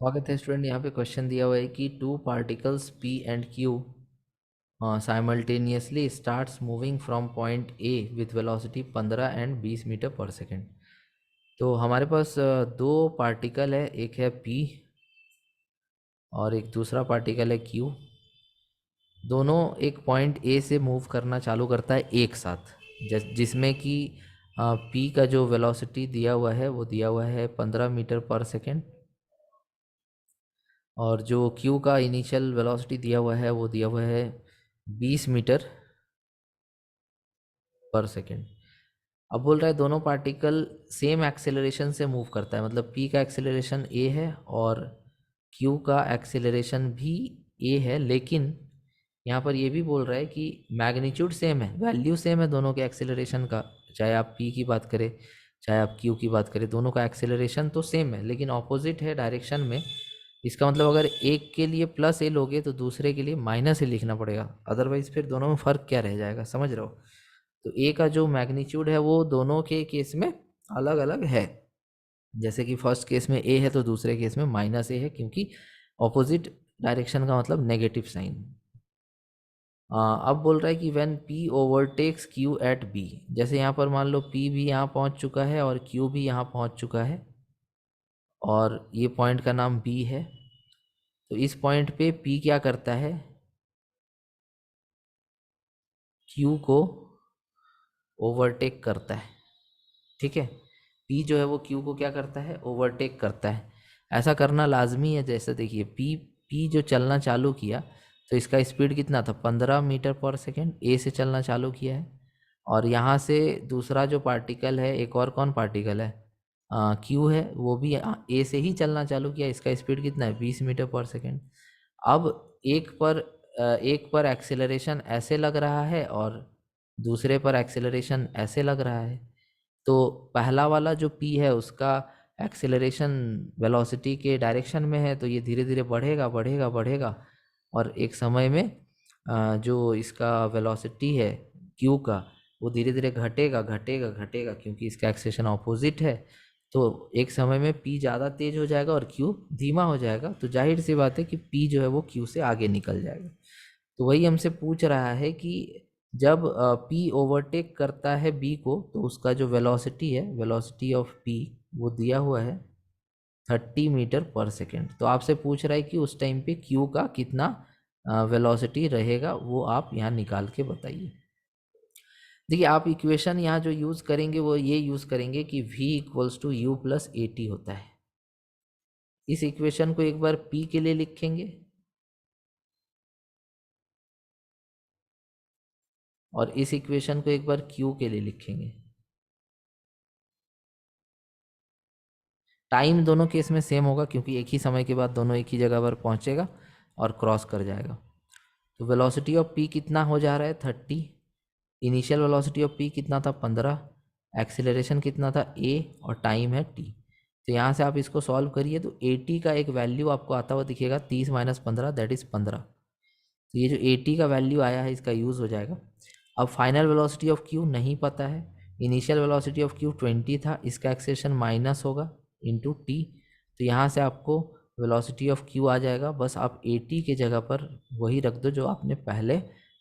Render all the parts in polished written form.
स्वागत है स्टूडेंट। यहाँ पे क्वेश्चन दिया हुआ है कि two particles P and Q simultaneously starts moving from point A with velocity 15 and 20 metre per second. तो हमारे पास दो पार्टिकल है, एक है P और एक दूसरा पार्टिकल है Q। दोनों एक पॉइंट A से मूव करना चालू करता है एक साथ, जिसमें कि P का जो वेलोसिटी दिया हुआ है वो दिया हुआ है 15 मीटर पर सेकेंड और जो Q का इनिशियल वेलोसिटी दिया हुआ है वो दिया हुआ है 20 मीटर पर सेकेंड। अब बोल रहा है दोनों पार्टिकल सेम एक्सेलरेशन से मूव करता है, मतलब P का एक्सेलरेशन A है और Q का एक्सेलरेशन भी A है, लेकिन यहाँ पर ये भी बोल रहा है कि मैग्नीट्यूड सेम है, वैल्यू सेम है दोनों के एक्सेलरेशन का। चाहे आप P की बात करें चाहे आप Q की बात करें, दोनों का एक्सेलरेशन तो सेम है लेकिन ऑपोजिट है डायरेक्शन में। इसका मतलब अगर एक के लिए प्लस ए लोगे तो दूसरे के लिए माइनस ए लिखना पड़ेगा, अदरवाइज फिर दोनों में फ़र्क क्या रह जाएगा, समझ रहे हो। तो ए का जो मैग्नीट्यूड है वो दोनों के केस में अलग अलग है। जैसे कि फर्स्ट केस में ए है तो दूसरे केस में माइनस ए है, क्योंकि ऑपोजिट डायरेक्शन का मतलब नेगेटिव साइन। अब बोल रहा है कि when P overtakes Q at B, जैसे यहाँ पर मान लो P भी यहाँ पहुँच चुका है और Q भी यहाँ पहुँच चुका है और ये पॉइंट का नाम B है। तो इस पॉइंट पे P क्या करता है, Q को ओवरटेक करता है। ठीक है, P जो है वो Q को क्या करता है, ओवरटेक करता है। ऐसा करना लाजमी है। जैसे देखिए P जो चलना चालू किया तो इसका स्पीड कितना था, 15 मीटर पर सेकेंड A से चलना चालू किया है। और यहाँ से दूसरा जो पार्टिकल है, एक और कौन पार्टिकल है, Q है, वो भी A से ही चलना चालू किया। इसका स्पीड कितना है, 20 मीटर पर सेकेंड। अब एक पर एक्सेलरेशन ऐसे लग रहा है और दूसरे पर एक्सेलरेशन ऐसे लग रहा है। तो पहला वाला जो P है उसका एक्सेलरेशन वेलोसिटी के डायरेक्शन में है, तो ये धीरे धीरे बढ़ेगा बढ़ेगा बढ़ेगा और एक समय में जो इसका वेलोसिटी है Q का वो धीरे धीरे घटेगा घटेगा घटेगा, क्योंकि इसका एक्सेलरेशन ऑपोजिट है। तो एक समय में P ज़्यादा तेज हो जाएगा और Q धीमा हो जाएगा, तो जाहिर सी बात है कि P जो है वो Q से आगे निकल जाएगा। तो वही हमसे पूछ रहा है कि जब P ओवरटेक करता है B को तो उसका जो वेलोसिटी है, वेलोसिटी ऑफ P, वो दिया हुआ है 30 मीटर पर सेकेंड। तो आपसे पूछ रहा है कि उस टाइम पे Q का कितना वेलोसिटी रहेगा, वो आप यहाँ निकाल के बताइए। देखिए आप इक्वेशन यहाँ जो यूज़ करेंगे वो ये यूज़ करेंगे कि V equals to u plus a t होता है। इस इक्वेशन को एक बार P के लिए लिखेंगे और इस इक्वेशन को एक बार Q के लिए लिखेंगे। टाइम दोनों केस में सेम होगा, क्योंकि एक ही समय के बाद दोनों एक ही जगह पर पहुंचेगा और क्रॉस कर जाएगा। तो वेलोसिटी ऑफ P कितना हो जा रहा है, 30। इनिशियल वेलोसिटी ऑफ P कितना था, 15। एक्सेलरेशन कितना था, a, और टाइम है t। तो यहाँ से आप इसको सॉल्व करिए तो at का एक वैल्यू आपको आता हुआ दिखेगा, 30 माइनस 15 दैट इज़ 15। तो ये जो at का वैल्यू आया है इसका यूज़ हो जाएगा। अब फाइनल वेलोसिटी ऑफ Q नहीं पता है। इनिशियल वेलोसिटी ऑफ Q 20 था, इसका एक्सेलरेशन माइनस होगा इंटू टी। तो यहाँ से आपको वेलोसिटी ऑफ Q आ जाएगा। बस आप at के जगह पर वही रख दो जो आपने पहले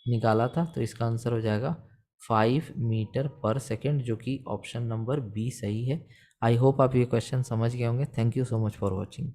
निकाला था। तो इसका आंसर हो जाएगा 5 मीटर पर सेकेंड, जो कि ऑप्शन नंबर बी सही है। आई होप आप ये क्वेश्चन समझ गए होंगे। Thank you so much for watching.